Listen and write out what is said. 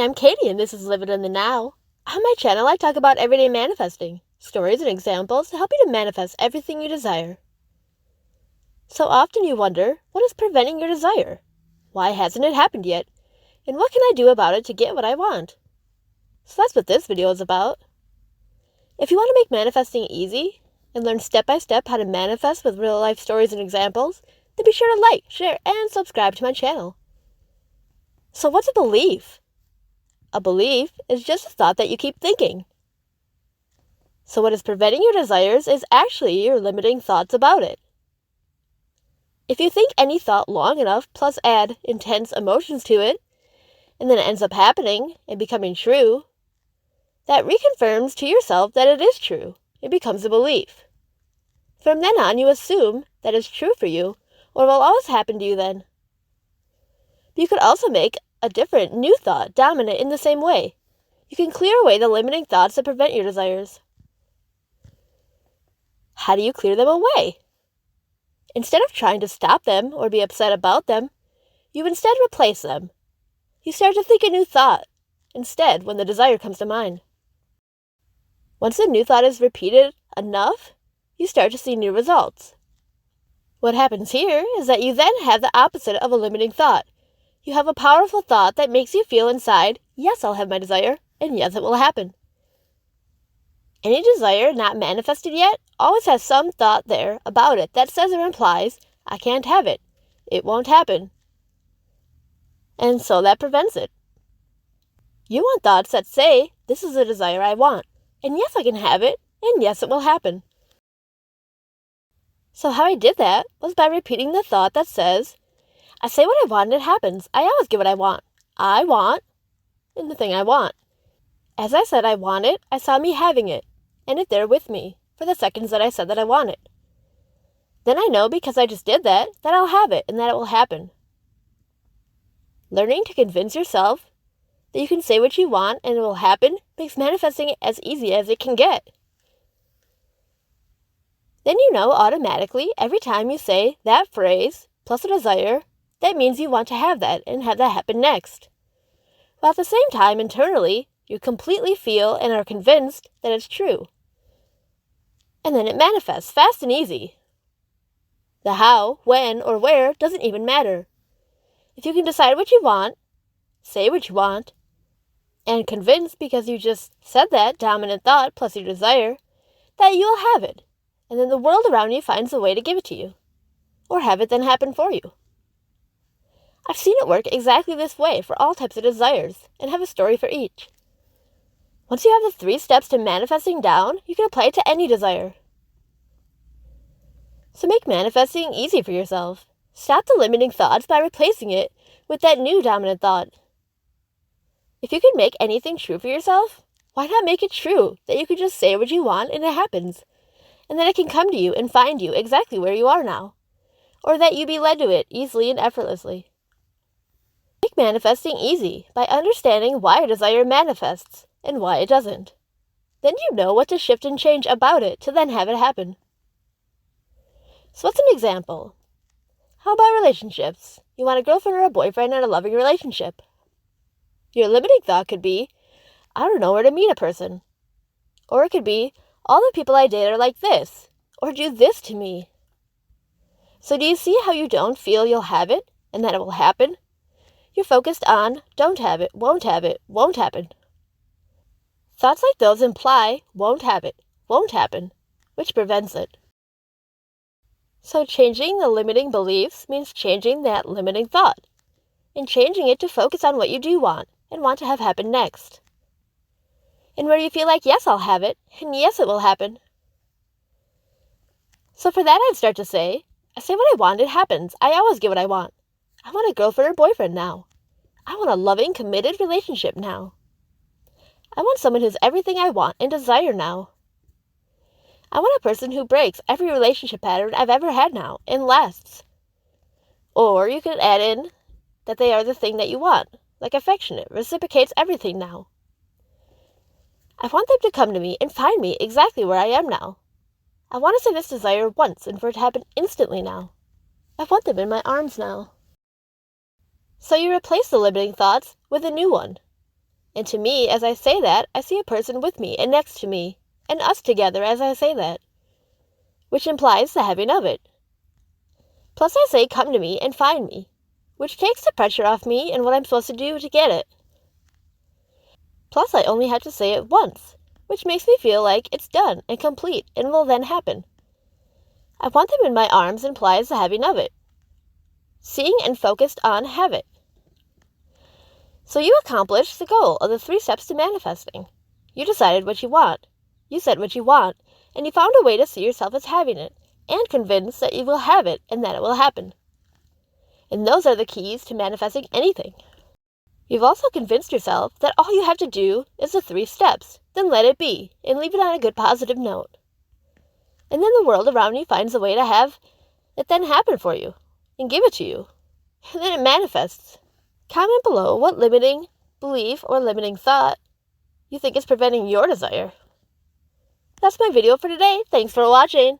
I'm Katie, and this is Live It in the Now. On my channel, I talk about everyday manifesting, stories and examples to help you to manifest everything you desire. So often you wonder, what is preventing your desire? Why hasn't it happened yet? And what can I do about it to get what I want? So that's what this video is about. If you want to make manifesting easy and learn step by step how to manifest with real life stories and examples, then be sure to like, share, and subscribe to my channel. So what's a belief? A belief is just a thought that you keep thinking. So what is preventing your desires is actually your limiting thoughts about it. If you think any thought long enough, plus add intense emotions to it, and then it ends up happening and becoming true, that reconfirms to yourself that it is true. It becomes a belief. From then on, you assume that it's true for you, or will always happen to you then. You could also make a different, new thought dominant in the same way. You can clear away the limiting thoughts that prevent your desires. How do you clear them away? Instead of trying to stop them or be upset about them, you instead replace them. You start to think a new thought instead when the desire comes to mind. Once the new thought is repeated enough, you start to see new results. What happens here is that you then have the opposite of a limiting thought. You have a powerful thought that makes you feel inside, yes, I'll have my desire, and yes, it will happen. Any desire not manifested yet always has some thought there about it that says or implies, I can't have it. It won't happen. And so that prevents it. You want thoughts that say, this is a desire I want, and yes, I can have it, and yes, it will happen. So how I did that was by repeating the thought that says, I say what I want and it happens. I always get what I want. I want and the thing I want. As I said I want it, I saw me having it, and it there with me, for the seconds that I said that I want it. Then I know because I just did that I'll have it and that it will happen. Learning to convince yourself that you can say what you want and it will happen makes manifesting it as easy as it can get. Then you know automatically every time you say that phrase plus a desire, that means you want to have that and have that happen next. While at the same time, internally, you completely feel and are convinced that it's true. And then it manifests fast and easy. The how, when, or where doesn't even matter. If you can decide what you want, say what you want, and convince because you just said that dominant thought plus your desire, that you'll have it, and then the world around you finds a way to give it to you, or have it then happen for you. I've seen it work exactly this way for all types of desires, and have a story for each. Once you have the 3 steps to manifesting down, you can apply it to any desire. So make manifesting easy for yourself. Stop the limiting thoughts by replacing it with that new dominant thought. If you can make anything true for yourself, why not make it true that you can just say what you want and it happens, and that it can come to you and find you exactly where you are now, or that you be led to it easily and effortlessly. Make manifesting easy by understanding why a desire manifests and why it doesn't. Then you know what to shift and change about it to then have it happen. So what's an example? How about relationships? You want a girlfriend or a boyfriend and a loving relationship. Your limiting thought could be, I don't know where to meet a person. Or it could be, all the people I date are like this, or do this to me. So do you see how you don't feel you'll have it and that it will happen? You're focused on don't have it, won't happen. Thoughts like those imply won't have it, won't happen, which prevents it. So changing the limiting beliefs means changing that limiting thought, and changing it to focus on what you do want and want to have happen next. And where you feel like, yes, I'll have it, and yes, it will happen. So for that, I'd start to say, I say what I want, it happens. I always get what I want. I want a girlfriend or boyfriend now. I want a loving, committed relationship now. I want someone who's everything I want and desire now. I want a person who breaks every relationship pattern I've ever had now and lasts. Or you could add in that they are the thing that you want, like affectionate, reciprocates everything now. I want them to come to me and find me exactly where I am now. I want to say this desire once and for it to happen instantly now. I want them in my arms now. So you replace the limiting thoughts with a new one. And to me, as I say that, I see a person with me and next to me, and us together as I say that, which implies the having of it. Plus I say come to me and find me, which takes the pressure off me and what I'm supposed to do to get it. Plus I only have to say it once, which makes me feel like it's done and complete and will then happen. I want them in my arms implies the having of it. Seeing and focused on have it. So you accomplished the goal of the 3 steps to manifesting. You decided what you want. You said what you want, and you found a way to see yourself as having it, and convinced that you will have it and that it will happen. And those are the keys to manifesting anything. You've also convinced yourself that all you have to do is the 3 steps, then let it be, and leave it on a good positive note. And then the world around you finds a way to have it then happen for you, and give it to you, and then it manifests. Comment below what limiting belief or limiting thought you think is preventing your desire. That's my video for today. Thanks for watching.